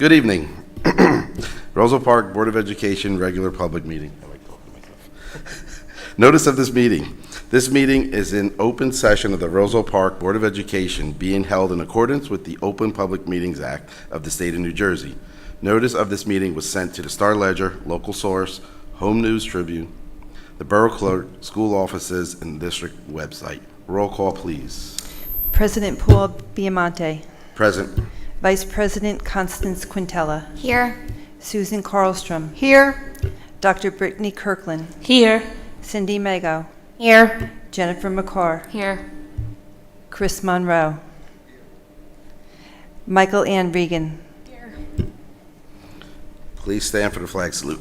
Good evening. Roselle Park Board of Education regular public meeting. I like talking to myself. Notice of this meeting. This meeting is in open session of the Roselle Park Board of Education being held in accordance with the Open Public Meetings Act of the State of New Jersey. Notice of this meeting was sent to the Star Ledger, Local Source, Home News Tribune, the Borough Clerk, school offices, and district website. Roll call, please. President Paul Biamonte. Present. Vice President Constance Quintella. Here. Susan Carlstrom. Here. Dr. Brittany Kirkland. Here. Cindy Mago. Here. Jennifer McCarr. Here. Chris Monroe. Michael Ann Regan. Here. Please stand for the flag salute.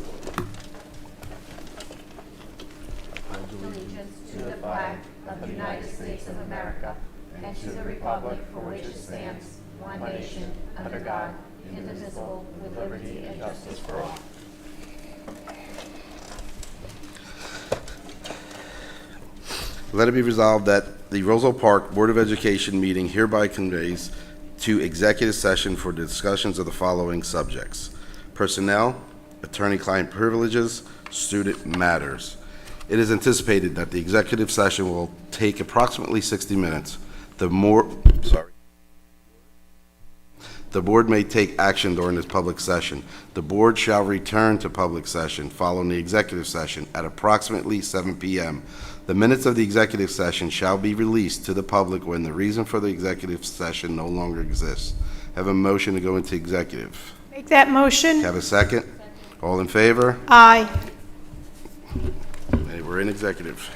Allegiance to the flag of the United States of America and to the republic for which it stands, one nation, under God, indivisible, with liberty and justice for all. Let it be resolved that the Roselle Park Board of Education meeting hereby conveys to executive session for discussions of the following subjects: personnel, attorney-client privileges, student matters. It is anticipated that the executive session will take approximately 60 minutes. The board may take action during this public session. The board shall return to public session following the executive session at approximately 7 p.m. The minutes of the executive session shall be released to the public when the reason for the executive session no longer exists. Have a motion to go into executive. Make that motion. Have a second? All in favor? Aye. Hey, we're in executive.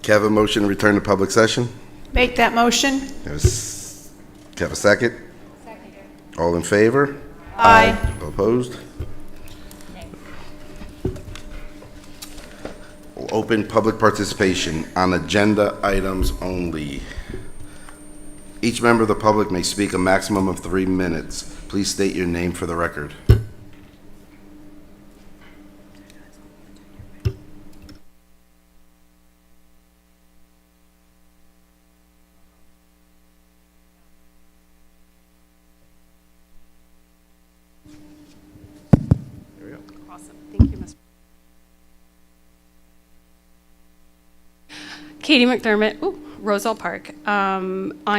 Can I have a motion to return to public session? Make that motion. Can I have a second? Second. All in favor? Aye. Opposed? We'll open public participation on agenda items only. Each member of the public may speak a maximum of 3 minutes. Please state your name for the record. Awesome. Thank you, Ms. Katie McDermott, Roselle Park. I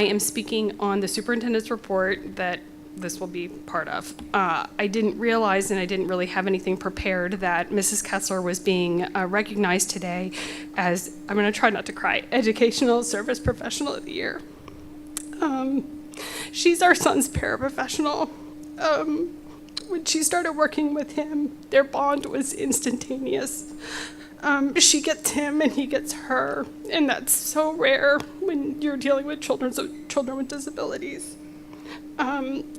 am speaking on the superintendent's report that this will be part of. I didn't realize, and I didn't really have anything prepared, that Mrs. Kessler was being recognized today as, I'm going to try not to cry, Educational Service Professional of the Year. She's our son's paraprofessional. When she started working with him, their bond was instantaneous. She gets him and he gets her, and that's so rare when you're dealing with children with disabilities.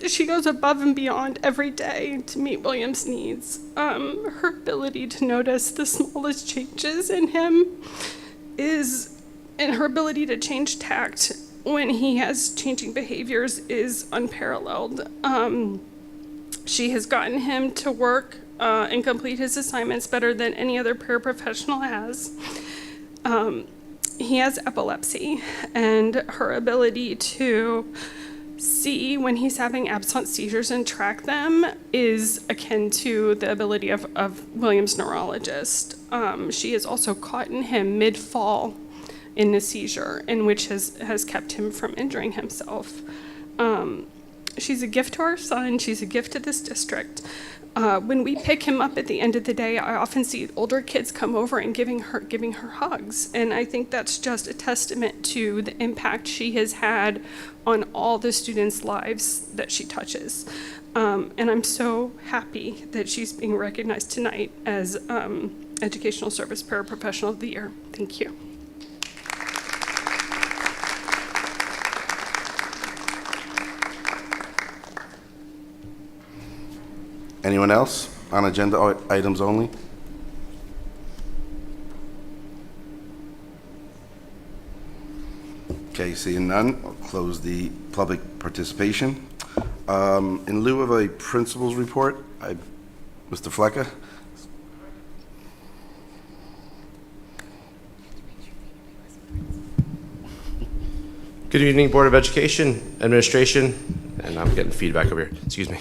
She goes above and beyond every day to meet William's needs. Her ability to notice the smallest changes in him and her ability to change tact when he has changing behaviors is unparalleled. She has gotten him to work and complete his assignments better than any other paraprofessional has. He has epilepsy, and her ability to see when he's having absent seizures and track them is akin to the ability of William's neurologist. She has also caught him mid-fall in a seizure, in which has kept him from injuring himself. She's a gift to our son. She's a gift to this district. When we pick him up at the end of the day, I often see older kids come over and giving her hugs. And I think that's just a testament to the impact she has had on all the students' lives that she touches. And I'm so happy that she's being recognized tonight as Educational Service Paraprofessional of the Year. Thank you. Anyone else on agenda items only? Okay, seeing none, I'll close the public participation. In lieu of a principal's report, Mr. Flecker? Good evening, Board of Education, Administration, and I'm getting feedback over here, excuse me.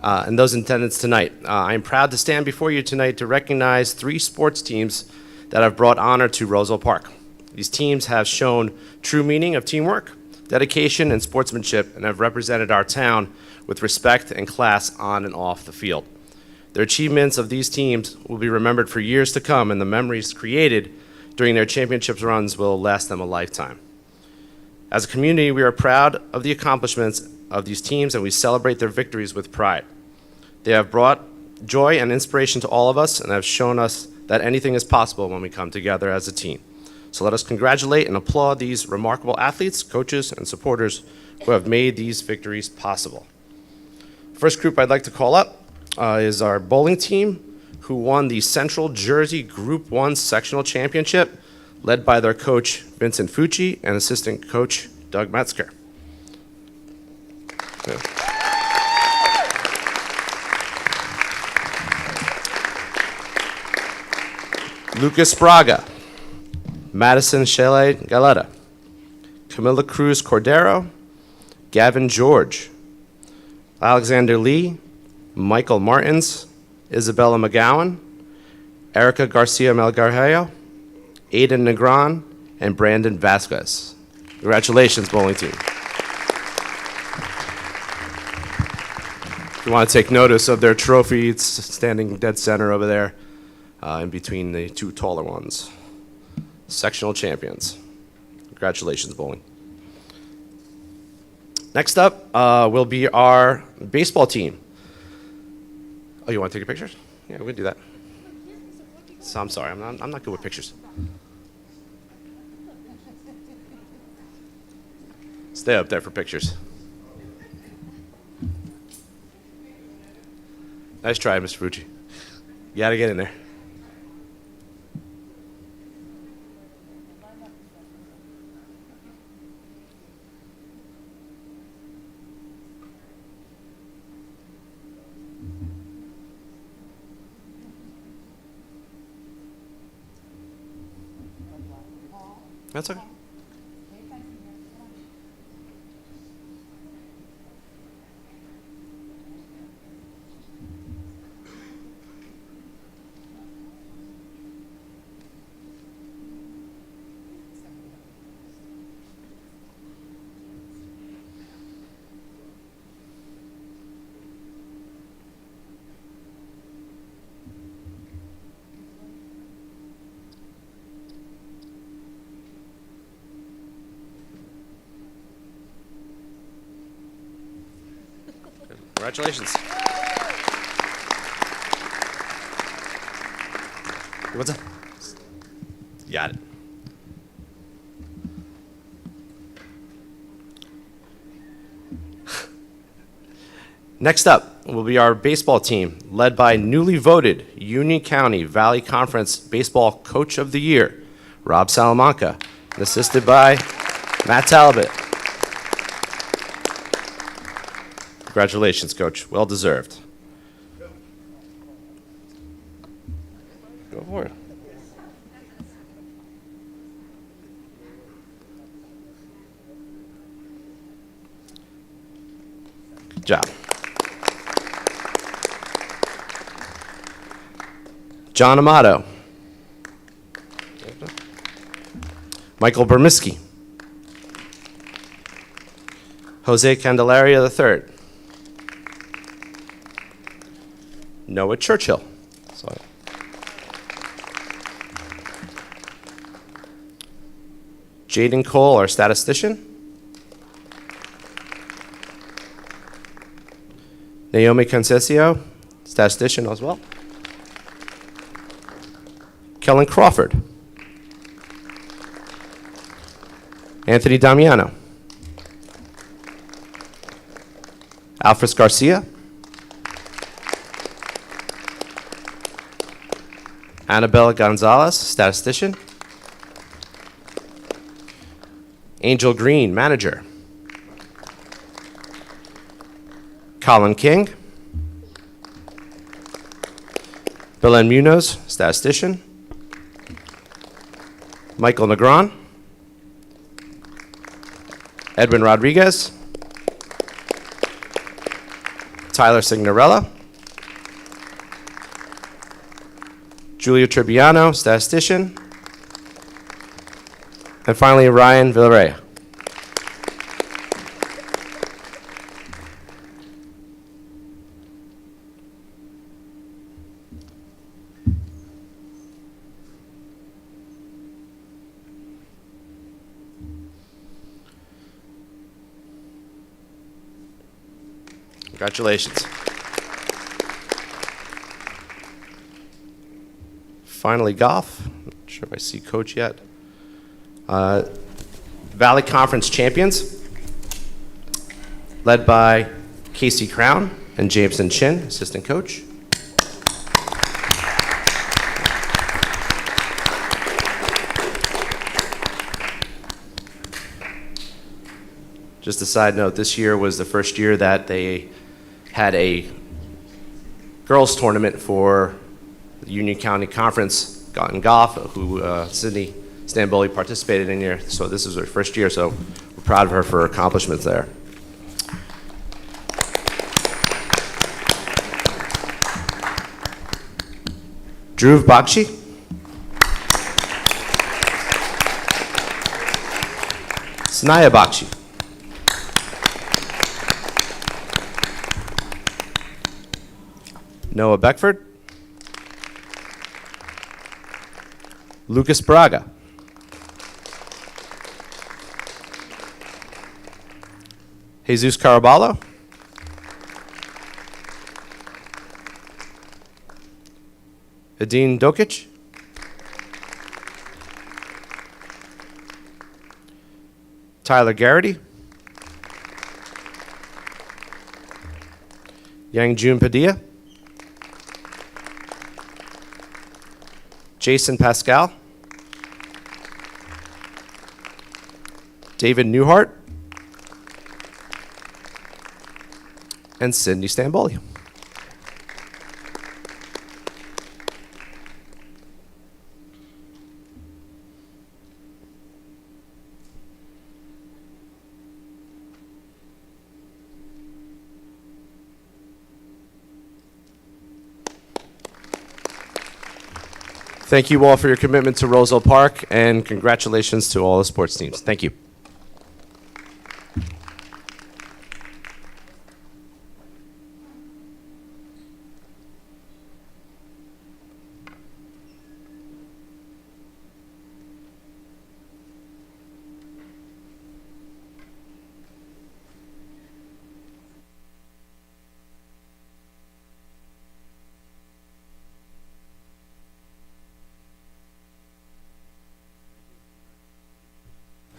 And those in attendance tonight. I am proud to stand before you tonight to recognize 3 sports teams that have brought honor to Roselle Park. These teams have shown true meaning of teamwork, dedication, and sportsmanship, and have represented our town with respect and class on and off the field. The achievements of these teams will be remembered for years to come, and the memories created during their championships runs will last them a lifetime. As a community, we are proud of the accomplishments of these teams, and we celebrate their victories with pride. They have brought joy and inspiration to all of us and have shown us that anything is possible when we come together as a team. So let us congratulate and applaud these remarkable athletes, coaches, and supporters who have made these victories possible. First group I'd like to call up is our bowling team, who won the Central Jersey Group 1 Sectional Championship, led by their coach, Vincent Fucci, and assistant coach, Doug Metzger. Lucas Braga, Madison Shelley Galetta, Camila Cruz Cordero, Gavin George, Alexander Lee, Michael Martins, Isabella McGowan, Erica Garcia Melgarrio, Aiden Negron, and Brandon Vasquez. Congratulations, bowling team. If you want to take notice of their trophy, it's standing dead center over there in between the 2 taller ones. Sectional champions. Congratulations, bowling. Next up will be our baseball team. Oh, you want to take your pictures? Yeah, we can do that. So I'm sorry, I'm not good with pictures. Stay up there for pictures. Nice try, Mr. Fucci. You gotta get in there. That's okay. Congratulations. What's up? You got it. Next up will be our baseball team, led by newly voted Union County Valley Conference Baseball Coach of the Year, Rob Salamanca, and assisted by Matt Talbot. Congratulations, Coach. Well deserved. Go for it. Good job. John Amato. Michael Bermiski. Jose Candelaria III. Noah Churchill. Sorry. Jaden Cole, our statistician. Naomi Concesio, statistician as well. Kellen Crawford. Anthony Damiano. Alfred Garcia. Annabella Gonzalez, statistician. Angel Green, manager. Colin King. Belen Munoz, statistician. Michael Negron. Edwin Rodriguez. Tyler Signorella. Julia Tribbiano, statistician. And finally, Ryan Villarreal. Congratulations. Finally, golf. Not sure if I see Coach yet. Valley Conference champions, led by Casey Crown and Jameson Chin, assistant coach. Just a side note, this year was the first year that they had a girls tournament for the Union County Conference in golf, who Sydney Stamboli participated in here. So this is her first year, so we're proud of her for her accomplishments there. Dhruv Bakshi. Snaya Bakshi. Noah Beckford. Lucas Braga. Jesus Caraballo. Adine Dokic. Tyler Garrity. Yang Jun Padilla, Jason Pascal, David Newhart, and Cindy Stamboli. Thank you all for your commitment to Roselle Park, and congratulations to all the sports teams. Thank you.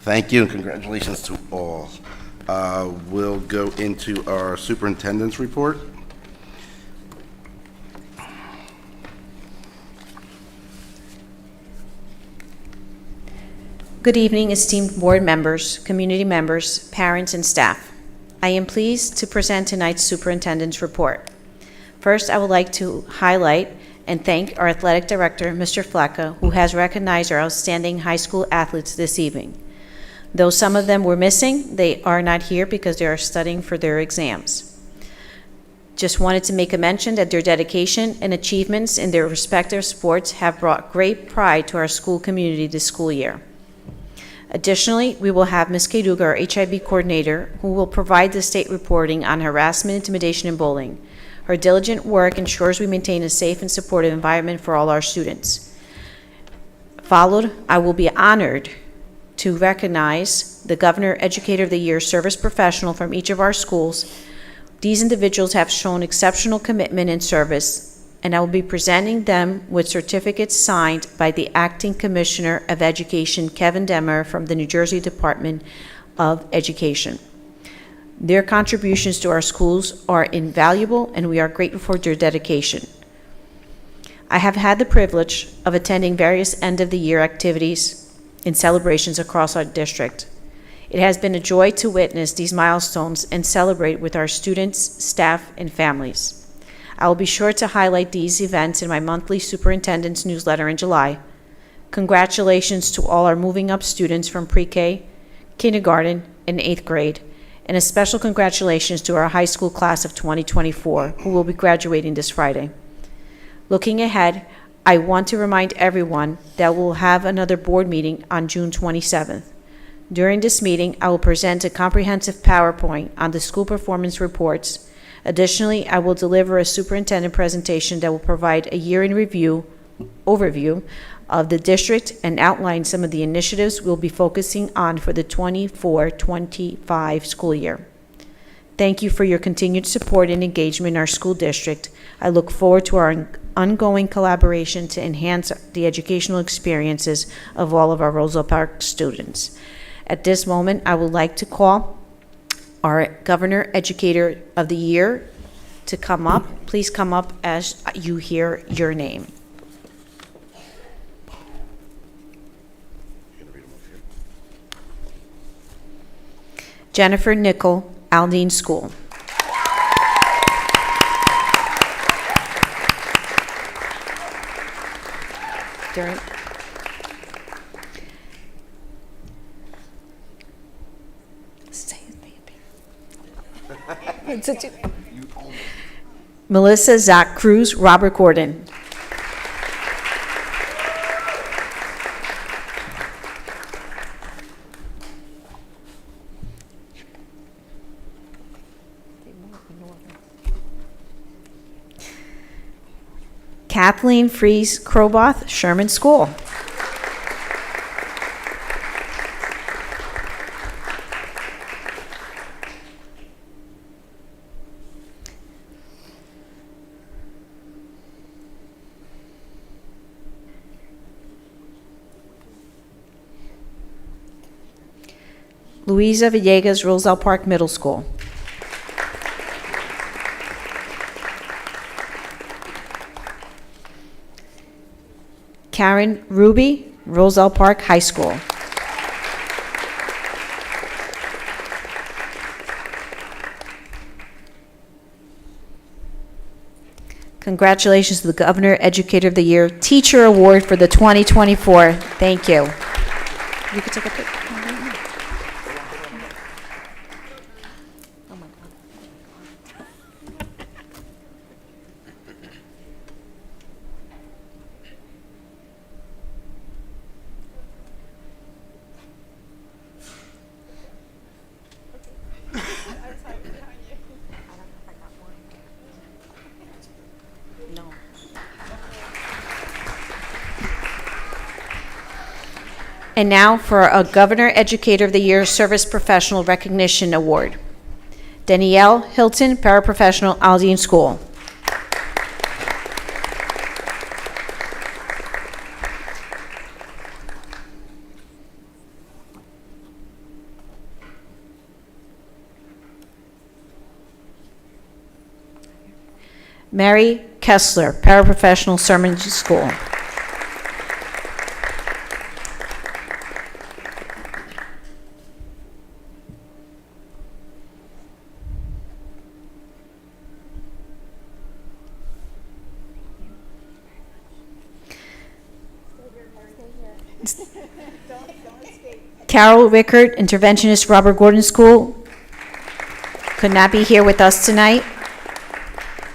Thank you, and congratulations to all. We'll go into our superintendent's report. Good evening, esteemed board members, community members, parents, and staff. I am pleased to present tonight's superintendent's report. First, I would like to highlight and thank our athletic director, Mr. Flacco, who has recognized our outstanding high school athletes this evening. Though some of them were missing, they are not here because they are studying for their exams. Just wanted to make a mention that their dedication and achievements in their respective sports have brought great pride to our school community this school year. Additionally, we will have Ms. Keduga, our HIB coordinator, who will provide the state reporting on harassment, intimidation, and bullying. Her diligent work ensures we maintain a safe and supportive environment for all our students. Followed, I will be honored to recognize the Governor Educator of the Year service professional from each of our schools. These individuals have shown exceptional commitment and service, and I will be presenting them with certificates signed by the Acting Commissioner of Education, Kevin Demmer, from the New Jersey Department of Education. Their contributions to our schools are invaluable, and we are grateful for their dedication. I have had the privilege of attending various end-of-the-year activities and celebrations across our district. It has been a joy to witness these milestones and celebrate with our students, staff, and families. I will be sure to highlight these events in my monthly superintendent's newsletter in July. Congratulations to all our moving up students from pre-K, kindergarten, and 8th grade, and a special congratulations to our high school class of 2024, who will be graduating this Friday. Looking ahead, I want to remind everyone that we'll have another board meeting on June 27th. During this meeting, I will present a comprehensive PowerPoint on the school performance reports. Additionally, I will deliver a superintendent presentation that will provide a year in review overview of the district and outline some of the initiatives we'll be focusing on for the 24-25 school year. Thank you for your continued support and engagement in our school district. I look forward to our ongoing collaboration to enhance the educational experiences of all of our Roselle Park students. At this moment, I would like to call our Governor Educator of the Year to come up. Please come up as you hear your name. Jennifer Nickel, Aldine School. During Melissa Zach Cruz, Robert Gordon. Kathleen Fries Kroboth, Sherman School. Luisa Villegas, Roselle Park Middle School. Karen Ruby, Roselle Park High School. Congratulations to the Governor Educator of the Year Teacher Award for the 2024. Thank you. You could take a picture. And now for a Governor Educator of the Year Service Professional Recognition Award. Danielle Hilton, Paraprofessional, Aldine School. Mary Kessler, Paraprofessional, Sermon School. Carol Rickard, Interventionist, Robert Gordon School. Could not be here with us tonight.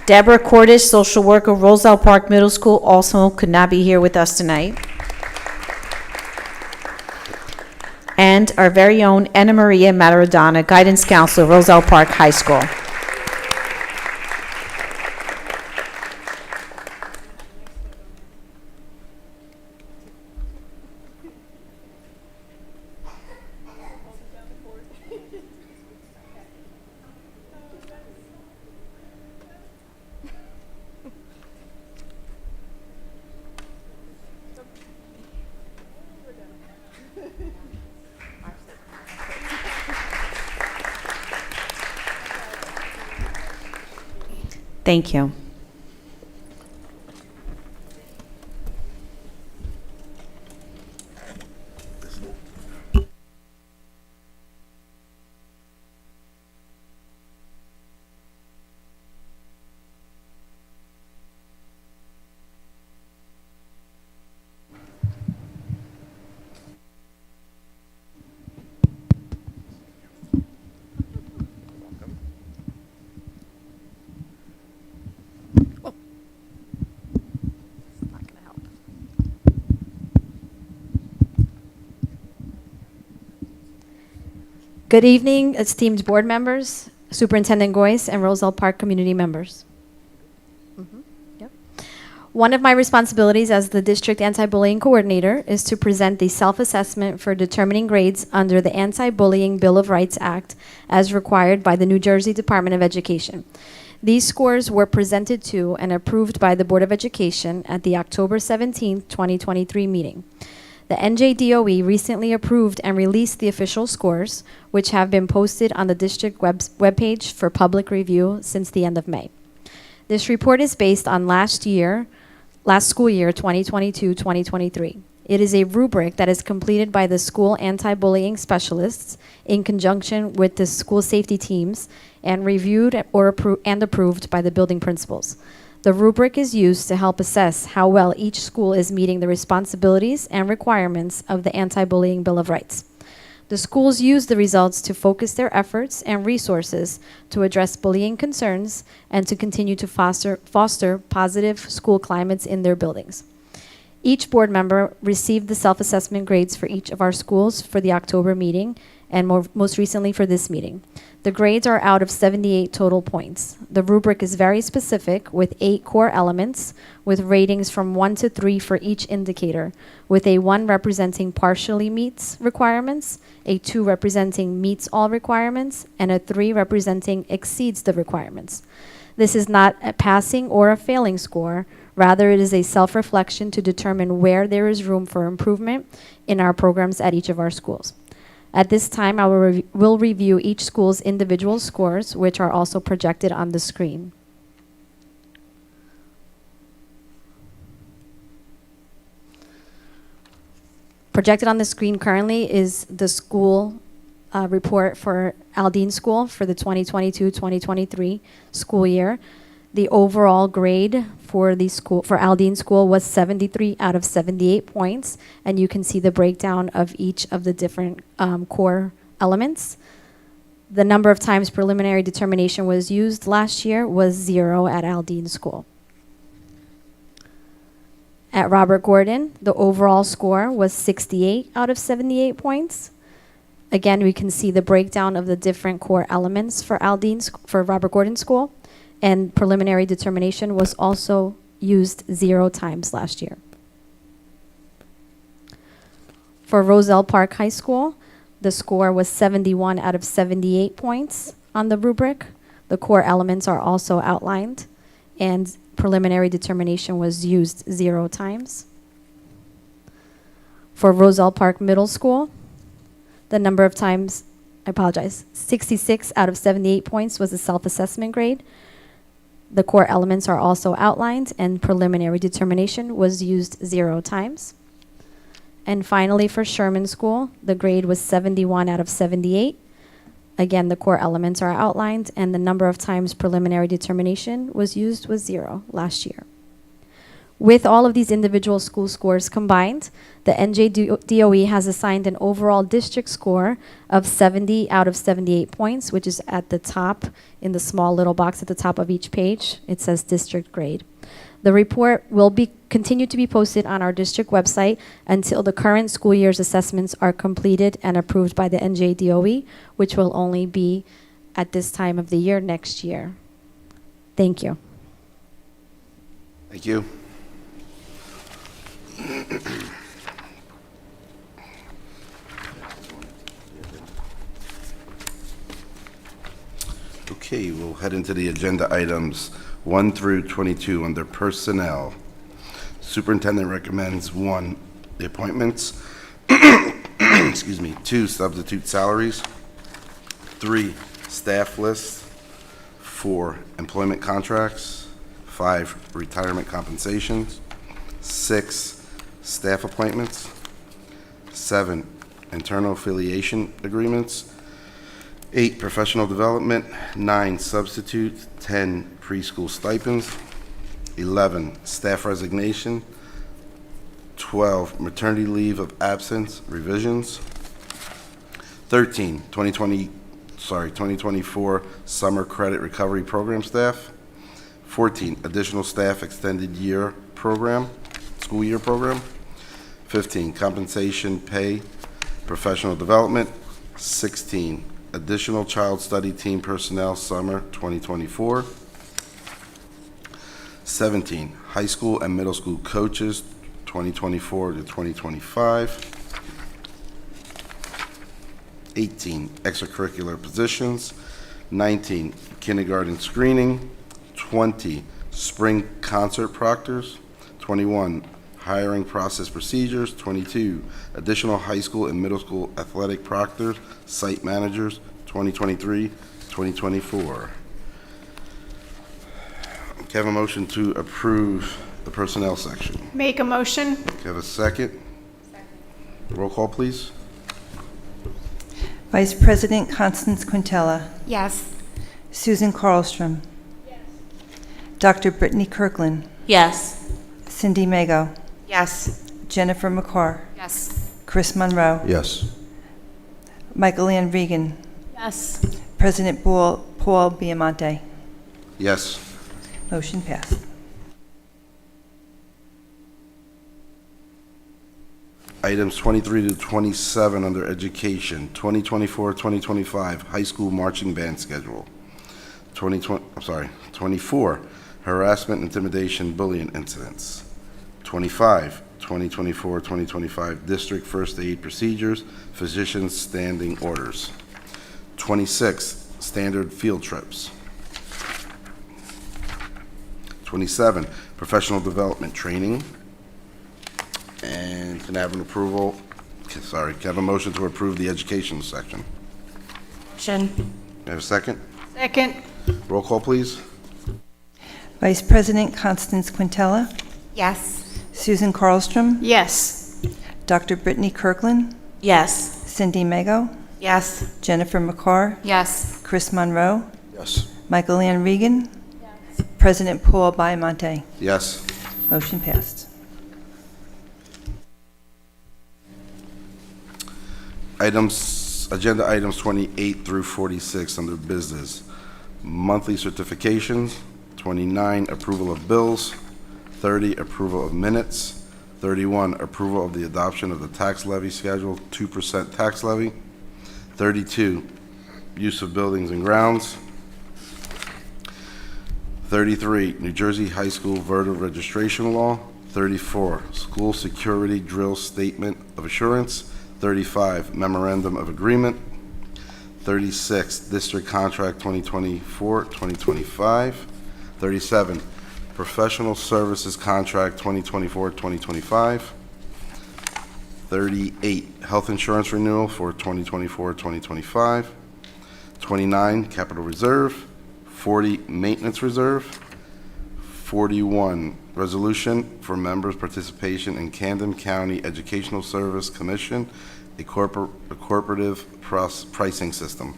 Deborah Cordish, Social Worker, Roselle Park Middle School, also could not be here with us tonight. And our very own Anna Maria Matarodana, Guidance Counselor, Roselle Park High School. Thank you. Good evening, esteemed board members, Superintendent Goyce, and Roselle Park community members. Yep. One of my responsibilities as the district anti-bullying coordinator is to present the self-assessment for determining grades under the Anti-Bullying Bill of Rights Act as required by the New Jersey Department of Education. These scores were presented to and approved by the Board of Education at the October 17, 2023 meeting. The NJDOE recently approved and released the official scores, which have been posted on the district webpage for public review since the end of May. This report is based on last school year, 2022-2023. It is a rubric that is completed by the school anti-bullying specialists in conjunction with the school safety teams and reviewed or approved by the building principals. The rubric is used to help assess how well each school is meeting the responsibilities and requirements of the Anti-Bullying Bill of Rights. The schools use the results to focus their efforts and resources to address bullying concerns and to continue to foster positive school climates in their buildings. Each board member received the self-assessment grades for each of our schools for the October meeting and most recently for this meeting. The grades are out of 78 total points. The rubric is very specific with 8 core elements with ratings from 1 to 3 for each indicator, with a 1 representing partially meets requirements, a 2 representing meets all requirements, and a 3 representing exceeds the requirements. This is not a passing or a failing score. Rather, it is a self-reflection to determine where there is room for improvement in our programs at each of our schools. At this time, I will review each school's individual scores, which are also projected on the screen. Projected on the screen currently is the school report for Aldine School for the 2022-2023 school year. The overall grade for Aldine School was 73 out of 78 points, and you can see the breakdown of each of the different core elements. The number of times preliminary determination was used last year was 0 at Aldine School. At Robert Gordon, the overall score was 68 out of 78 points. Again, we can see the breakdown of the different core elements for Robert Gordon School, and preliminary determination was also used 0 times last year. For Roselle Park High School, the score was 71 out of 78 points on the rubric. The core elements are also outlined, and preliminary determination was used 0 times. For Roselle Park Middle School, the number of times, 66 out of 78 points was the self-assessment grade. The core elements are also outlined, and preliminary determination was used 0 times. And finally, for Sherman School, the grade was 71 out of 78. Again, the core elements are outlined, and the number of times preliminary determination was used was 0 last year. With all of these individual school scores combined, the NJDOE has assigned an overall district score of 70 out of 78 points, which is at the top in the small little box at the top of each page. It says district grade. The report will continue to be posted on our district website until the current school year's assessments are completed and approved by the NJDOE, which will only be at this time of the year next year. Thank you. Thank you. Okay, we'll head into the agenda items 1 through 22 under personnel. Superintendent recommends 1, the appointments. Excuse me. 2, substitute salaries. 3, staff lists. 4, employment contracts. 5, retirement compensations. 6, staff appointments. 7, internal affiliation agreements. 8, professional development. 9, substitute. 10, preschool stipends. 11, staff resignation. 12, maternity leave of absence revisions. 13, 2024 summer credit recovery program staff. 14, additional staff extended year program, school year program. 15, compensation pay, professional development. 16, additional child study team personnel summer 2024. 17, high school and middle school coaches 2024 to 2025. 18, extracurricular positions. 19, kindergarten screening. 20, spring concert proctors. 21, hiring process procedures. 22, additional high school and middle school athletic proctors, site managers, 2023, 2024. Can I have a motion to approve the personnel section? Make a motion. Can I have a second? Roll call, please. Vice President Constance Quintella. Yes. Susan Carlstrom. Yes. Dr. Brittany Kirkland. Yes. Cindy Mago. Yes. Jennifer McCarr. Yes. Chris Monroe. Yes. Michael Ann Regan. Yes. President Paul Biamonte. Yes. Motion passed. Items 23 to 27 under education, 2024-2025 high school marching band schedule. 24, harassment, intimidation, bullying incidents. 25, 2024-2025 district first aid procedures, physicians standing orders. 26, standard field trips. 27, professional development training. And can I have an approval, can I have a motion to approve the education section? Motion. Can I have a second? Second. Roll call, please. Vice President Constance Quintella. Yes. Susan Carlstrom. Yes. Dr. Brittany Kirkland, Yes. Cindy Mego, Yes. Jennifer McCarr, Yes. Chris Monroe, Yes. Michael Ann Regan, President Paul Biamonte. Yes. Motion passed. Agenda items 28 through 46 under business. Monthly certifications, 29, approval of bills, 30, approval of minutes, 31, approval of the adoption of the tax levy schedule, 2% tax levy, 32, use of buildings and grounds, 33, New Jersey High School voter registration law, 34, school security drill statement of assurance, 35, memorandum of agreement, 36, district contract 2024-2025, 37, professional services contract 2024-2025, 38, health insurance renewal for 2024-2025, 29, capital reserve, 40, maintenance reserve, 41, resolution for members' participation in Camden County Educational Service Commission, a cooperative pricing system.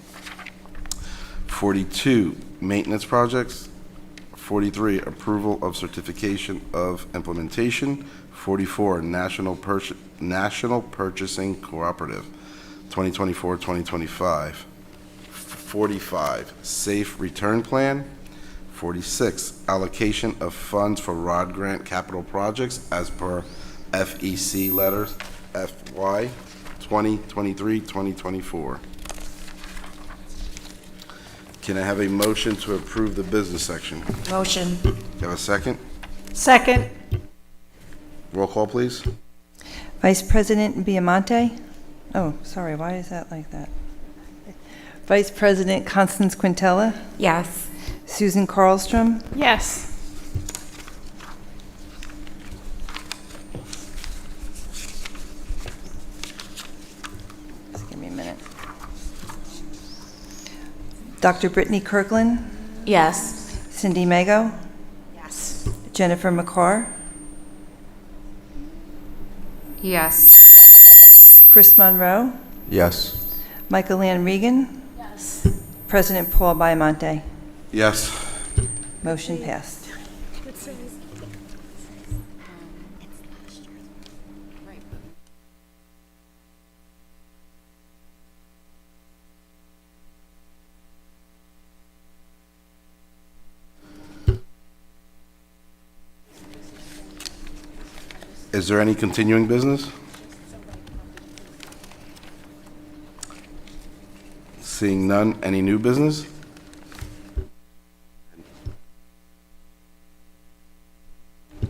42, maintenance projects. 43, approval of certification of implementation. 44, National Purchasing Cooperative, 2024-2025. 45, safe return plan. 46, allocation of funds for ROD grant capital projects as per FEC letters FY 2023-2024. Can I have a motion to approve the business section? Motion. Do you have a second? Second. Roll call, please. Vice President Biamonte. Oh, sorry, why is that like that? Vice President Constance Quintella, Yes. Susan Carlstrom, Yes. just give me a minute. Dr. Brittany Kirkland, Yes. Cindy Mego, Yes. Jennifer McCarr, Yes. Chris Monroe, Yes. Michael Ann Regan, Yes. President Paul Biamonte. Yes. Motion passed. Is there any continuing business? Seeing none, any new business?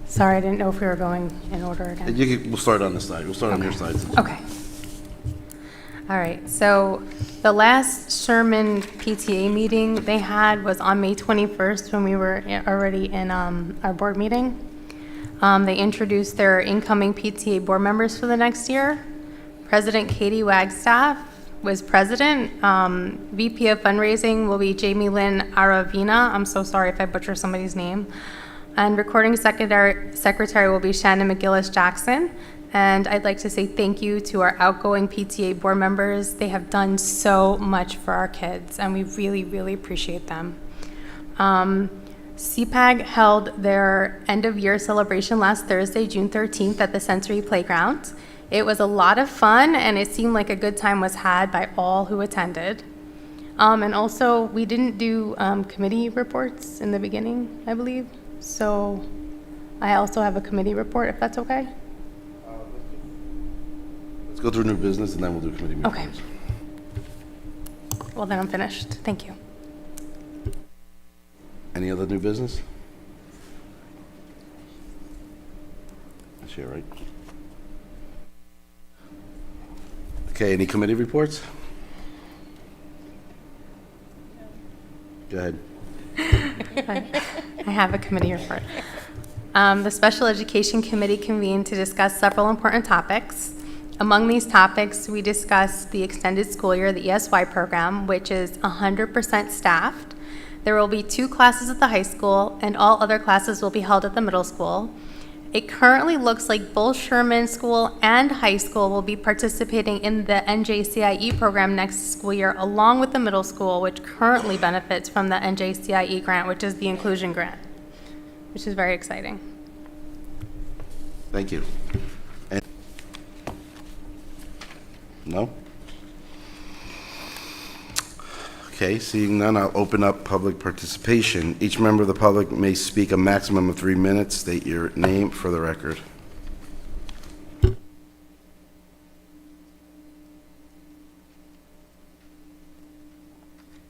Sorry, I didn't know if we were going in order again. We'll start on this side. We'll start on your side. Okay. All right, so the last Sherman PTA meeting they had was on May 21st when we were already in our board meeting. They introduced their incoming PTA board members for the next year. President Katie Wagstaff was president. VP of fundraising will be Jamie Lynn Aravina. I'm so sorry if I butcher somebody's name. And recording secretary will be Shannon McGillis Jackson. And I'd like to say thank you to our outgoing PTA board members. They have done so much for our kids, and we really, really appreciate them. CPAG held their end-of-year celebration last Thursday, June 13th, at the Sensory Playground. It was a lot of fun, and it seemed like a good time was had by all who attended. And also, we didn't do committee reports in the beginning, I believe. So I also have a committee report, if that's okay. Let's go through new business and then we'll do committee meetings. Okay. Well, then I'm finished. Thank you. Any other new business? That's here, right? Okay, any committee reports? Go ahead. I have a committee report. The Special Education Committee convened to discuss several important topics. Among these topics, we discussed the extended school year, the ESY program, which is 100% staffed. There will be 2 classes at the high school, and all other classes will be held at the middle school. It currently looks like both Sherman School and high school will be participating in the NJCIE program next school year, along with the middle school, which currently benefits from the NJCIE grant, which is the inclusion grant, which is very exciting. Thank you. No? Okay, seeing none, I'll open up public participation. Each member of the public may speak a maximum of 3 minutes. State your name for the record.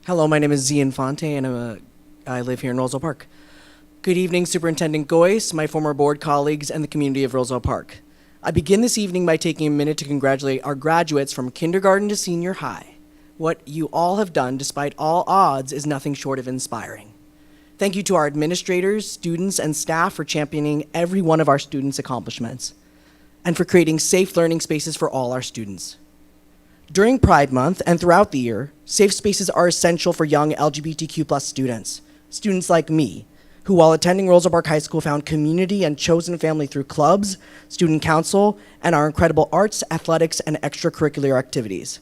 Hello, my name is Zian Fonte, and I live here in Roselle Park. Good evening, Superintendent Goyce, my former board colleagues, and the community of Roselle Park. I begin this evening by taking a minute to congratulate our graduates from kindergarten to senior high. What you all have done, despite all odds, is nothing short of inspiring. Thank you to our administrators, students, and staff for championing every one of our students' accomplishments, and for creating safe learning spaces for all our students. During Pride Month and throughout the year, safe spaces are essential for young LGBTQ+ students like me, who while attending Roselle Park High School found community and chosen family through clubs, student council, and our incredible arts, athletics, and extracurricular activities.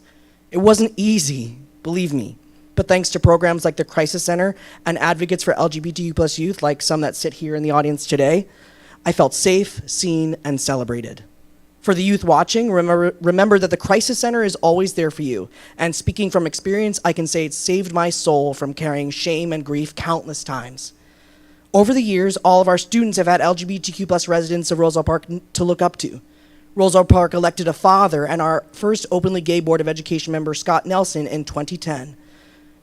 It wasn't easy, believe me, but thanks to programs like the Crisis Center and advocates for LGBTQ+ youth, like some that sit here in the audience today, I felt safe, seen, and celebrated. For the youth watching, remember that the Crisis Center is always there for you. And speaking from experience, I can say it saved my soul from carrying shame and grief countless times. Over the years, all of our students have had LGBTQ+ residents of Roselle Park to look up to. Roselle Park elected a father and our first openly gay Board of Education member, Scott Nelson, in 2010.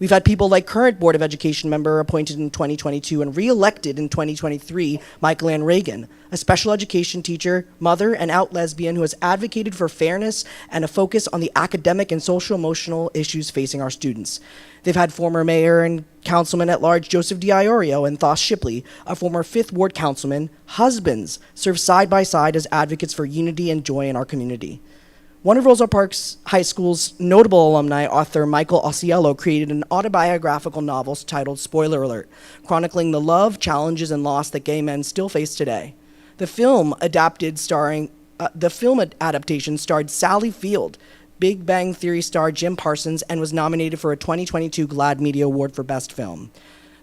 We've had people like current Board of Education member appointed in 2022 and re-elected in 2023, Michael Ann Reagan, a special education teacher, mother, and out lesbian who has advocated for fairness and a focus on the academic and social-emotional issues facing our students. They've had former mayor and councilman at large Joseph DiIorio and Thos Shipley, a former 5th Ward councilman, husbands, serve side by side as advocates for unity and joy in our community. One of Roselle Park High School's notable alumni, author Michael Osiello, created an autobiographical novel titled Spoiler Alert, chronicling the love, challenges, and loss that gay men still face today. The film adaptation starred Sally Field, Big Bang Theory star Jim Parsons, and was nominated for a 2022 GLAAD Media Award for Best Film.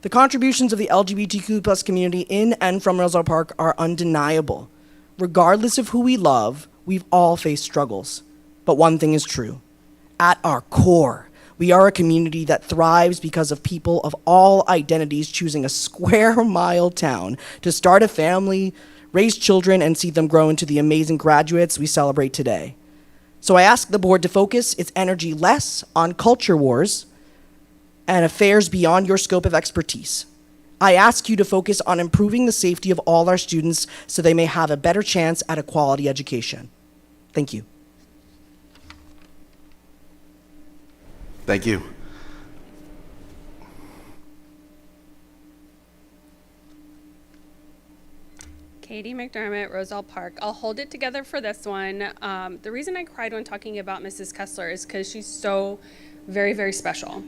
The contributions of the LGBTQ+ community in and from Roselle Park are undeniable. Regardless of who we love, we've all faced struggles. But one thing is true. At our core, we are a community that thrives because of people of all identities choosing a square-mile town to start a family, raise children, and see them grow into the amazing graduates we celebrate today. So I ask the board to focus its energy less on culture wars and affairs beyond your scope of expertise. I ask you to focus on improving the safety of all our students so they may have a better chance at a quality education. Thank you. Thank you. Katie McDermott, Roselle Park. I'll hold it together for this one. The reason I cried when talking about Mrs. Kessler is because she's so very, very special.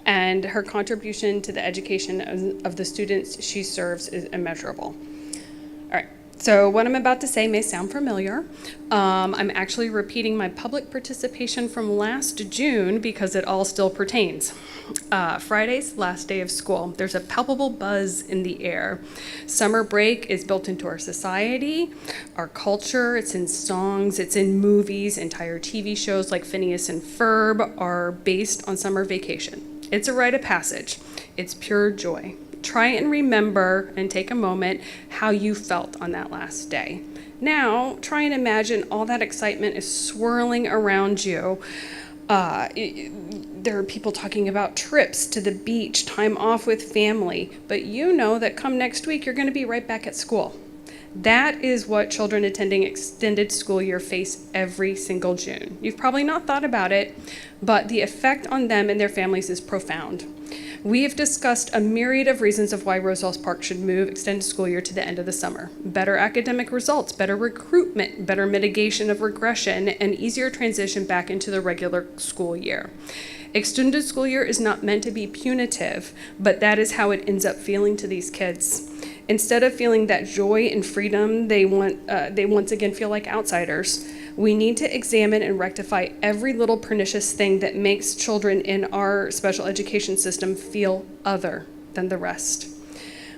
And her contribution to the education of the students she serves is immeasurable. All right. So what I'm about to say may sound familiar. I'm actually repeating my public participation from last June because it all still pertains. Friday's last day of school. There's a palpable buzz in the air. Summer break is built into our society, our culture. It's in songs, it's in movies. Entire TV shows like Phineas and Ferb are based on summer vacation. It's a rite of passage. It's pure joy. Try and remember and take a moment how you felt on that last day. Now, try and imagine all that excitement is swirling around you. There are people talking about trips to the beach, time off with family, but you know that come next week, you're going to be right back at school. That is what children attending extended school year face every single June. You've probably not thought about it, but the effect on them and their families is profound. We have discussed a myriad of reasons of why Roselle Park should move extended school year to the end of the summer. Better academic results, better recruitment, better mitigation of regression, and easier transition back into the regular school year. Extended school year is not meant to be punitive, but that is how it ends up feeling to these kids. Instead of feeling that joy and freedom, they once again feel like outsiders. We need to examine and rectify every little pernicious thing that makes children in our special education system feel other than the rest.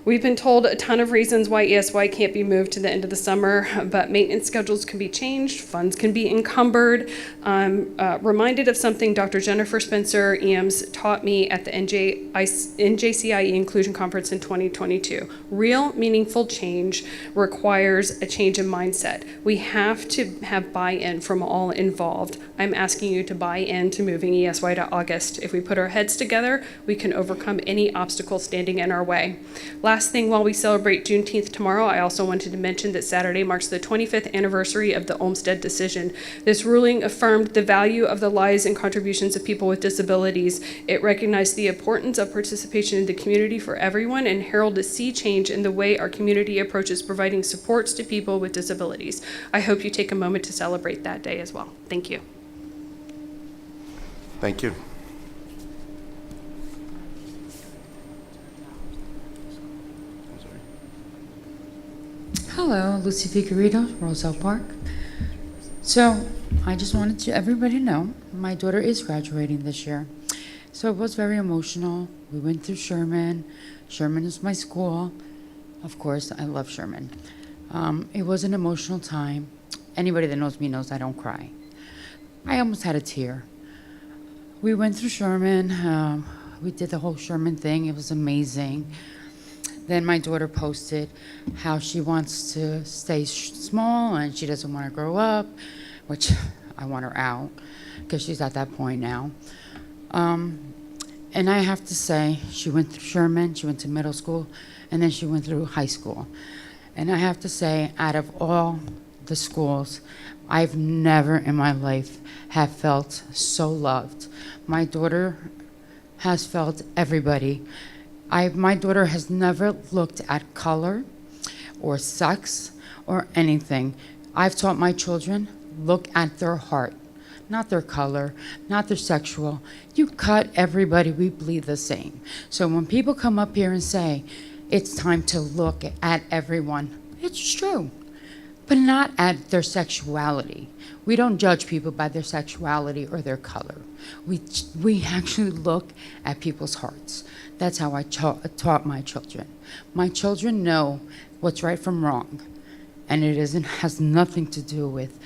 We've been told a ton of reasons why ESY can't be moved to the end of the summer, but maintenance schedules can be changed, funds can be encumbered. I'm reminded of something Dr. Jennifer Spencer, EMS, taught me at the NJCIE Inclusion Conference in 2022. Real, meaningful change requires a change in mindset. We have to have buy-in from all involved. I'm asking you to buy in to moving ESY to August. If we put our heads together, we can overcome any obstacle standing in our way. Last thing, while we celebrate Juneteenth tomorrow, I also wanted to mention that Saturday marks the 25th anniversary of the Olmsted decision. This ruling affirmed the value of the lives and contributions of people with disabilities. It recognized the importance of participation in the community for everyone and heralded a sea change in the way our community approaches providing supports to people with disabilities. I hope you take a moment to celebrate that day as well. Thank you. Thank you. Hello, Lucy Figueredo, Roselle Park. So, I just wanted to everybody know my daughter is graduating this year. So it was very emotional. We went through Sherman. Sherman is my school. Of course, I love Sherman. It was an emotional time. Anybody that knows me knows I don't cry. I almost had a tear. We went through Sherman. We did the whole Sherman thing. It was amazing. Then my daughter posted how she wants to stay small and she doesn't want to grow up, which I want her out because she's at that point now. And I have to say, she went through Sherman, she went to middle school, and then she went through high school. And I have to say, out of all the schools, I've never in my life have felt so loved. My daughter has felt everybody. My daughter has never looked at color or sex or anything. I've taught my children, look at their heart, not their color, not their sexual. You cut everybody, we bleed the same. So when people come up here and say, it's time to look at everyone, it's true, but not at their sexuality. We don't judge people by their sexuality or their color. We actually look at people's hearts. That's how I taught my children. My children know what's right from wrong, and it has nothing to do with,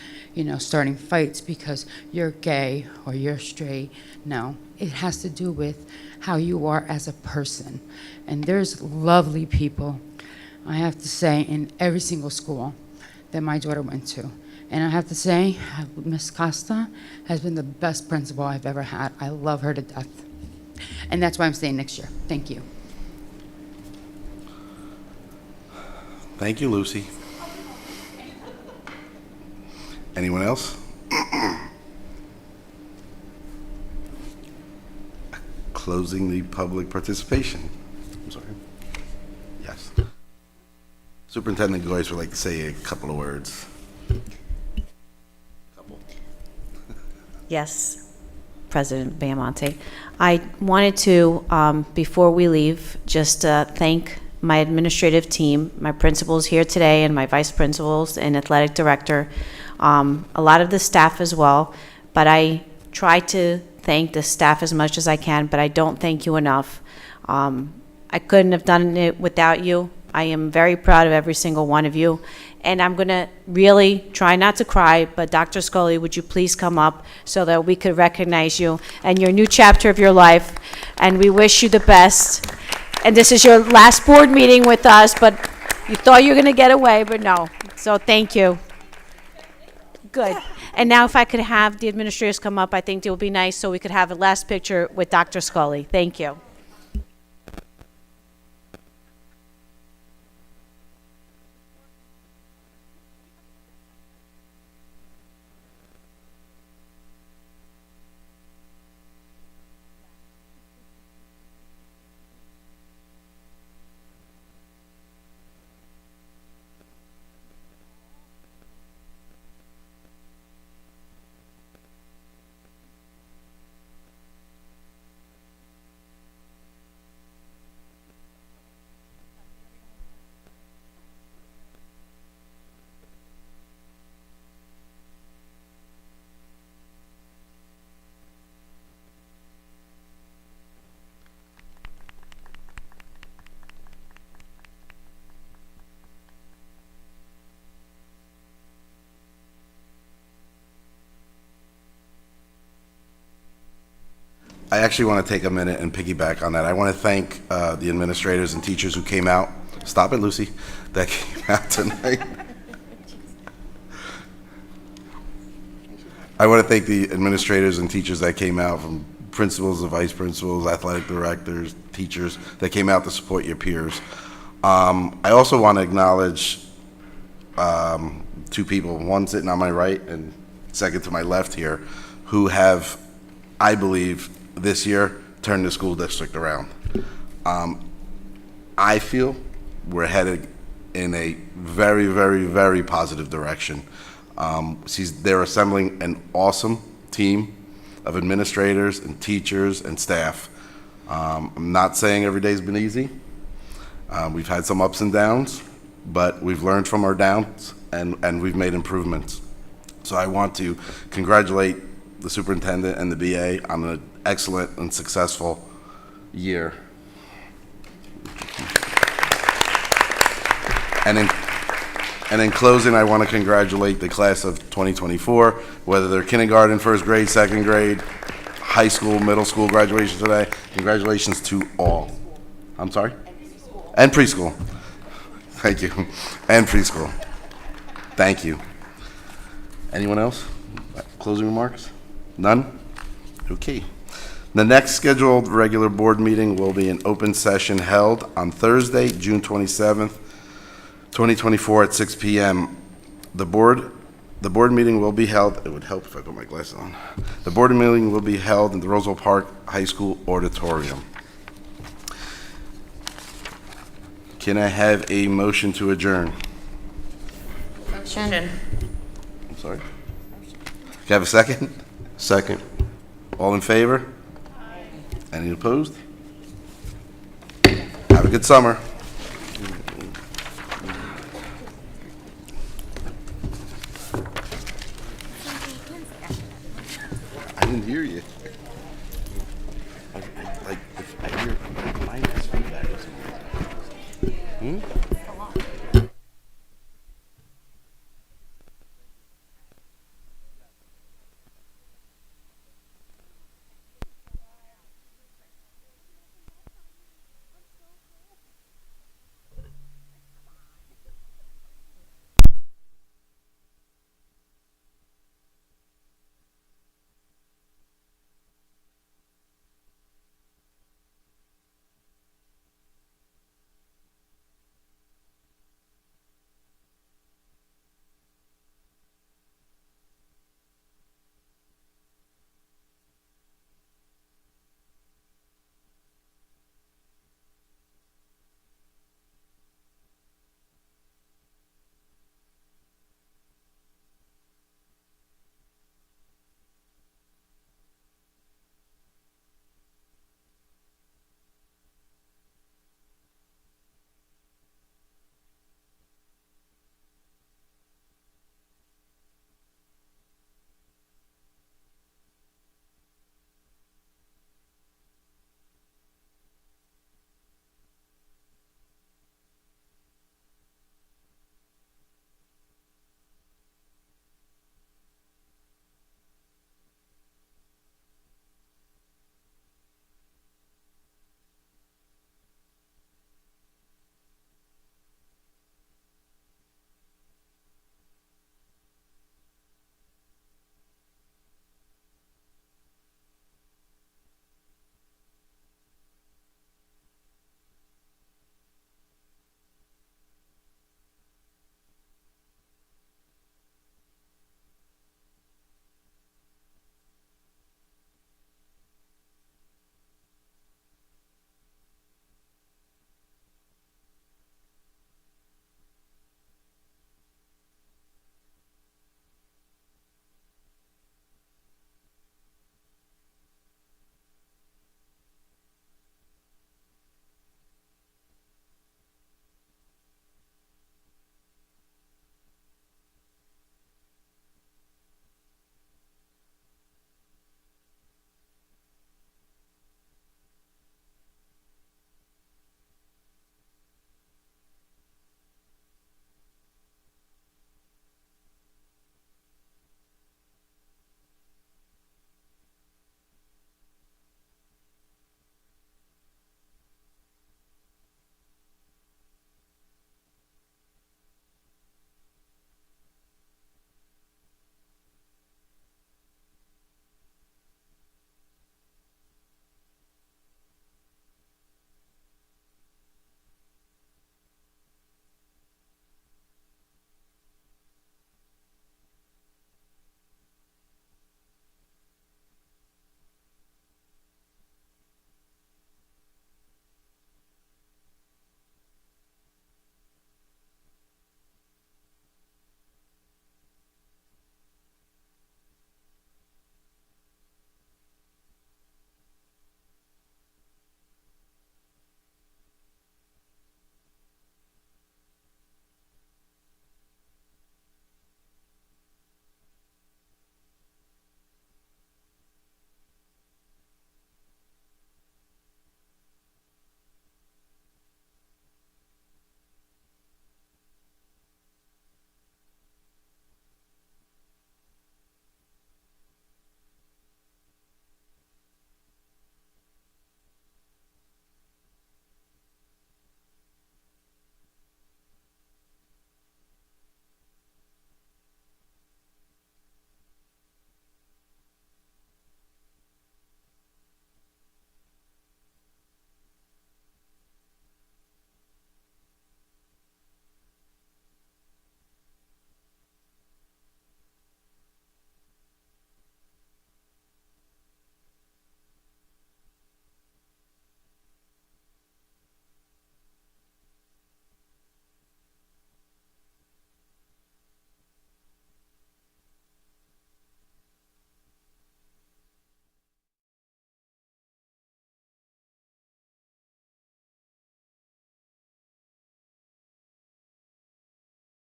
starting fights because you're gay or you're straight. No, it has to do with how you are as a person. And there's lovely people, I have to say, in every single school that my daughter went to. And I have to say, Miss Costa has been the best principal I've ever had. I love her to death. And that's why I'm staying next year. Thank you. Thank you, Lucy. Anyone else? Closing the public participation. I'm sorry. Yes. Superintendent Goyce would like to say a couple of words. Yes, President Bayamonte. I wanted to, before we leave, just thank my administrative team, my principals here today, and my vice principals and athletic director, a lot of the staff as well. But I try to thank the staff as much as I can, but I don't thank you enough. I couldn't have done it without you. I am very proud of every single one of you. And I'm going to really try not to cry, but Dr. Scully, would you please come up so that we could recognize you and your new chapter of your life. And we wish you the best. And this is your last board meeting with us, but you thought you were going to get away, but no. So thank you. Good. And now if I could have the administrators come up, I think it would be nice so we could have a last picture with Dr. Scully. Thank you. I actually want to take a minute and piggyback on that. I want to thank the administrators and teachers who came out. Stop it, Lucy. That came out tonight. I want to thank the administrators and teachers that came out, from principals to vice principals, athletic directors, teachers that came out to support your peers. I also want to acknowledge two people, one sitting on my right and second to my left here, who have, I believe, this year turned the school district around. I feel we're headed in a very, very, very positive direction. They're assembling an awesome team of administrators and teachers and staff. I'm not saying every day's been easy. We've had some ups and downs, but we've learned from our downs and we've made improvements. So I want to congratulate the superintendent and the BA on an excellent and successful year. And in closing, I want to congratulate the class of 2024, whether they're kindergarten, first grade, second grade, high school, middle school graduation today. Congratulations to all. I'm sorry? And preschool. Thank you. And preschool. Thank you. Anyone else? Closing remarks? None? Okay. The next scheduled regular board meeting will be an open session held on Thursday, June 27th, 2024 at 6 p.m. The board meeting will be held, it would help if I put my glasses on. The board meeting will be held in the Roselle Park High School auditorium. Can I have a motion to adjourn? Motion. I'm sorry? Can I have a second? Second. All in favor? Any opposed? Have a good summer. I didn't hear you.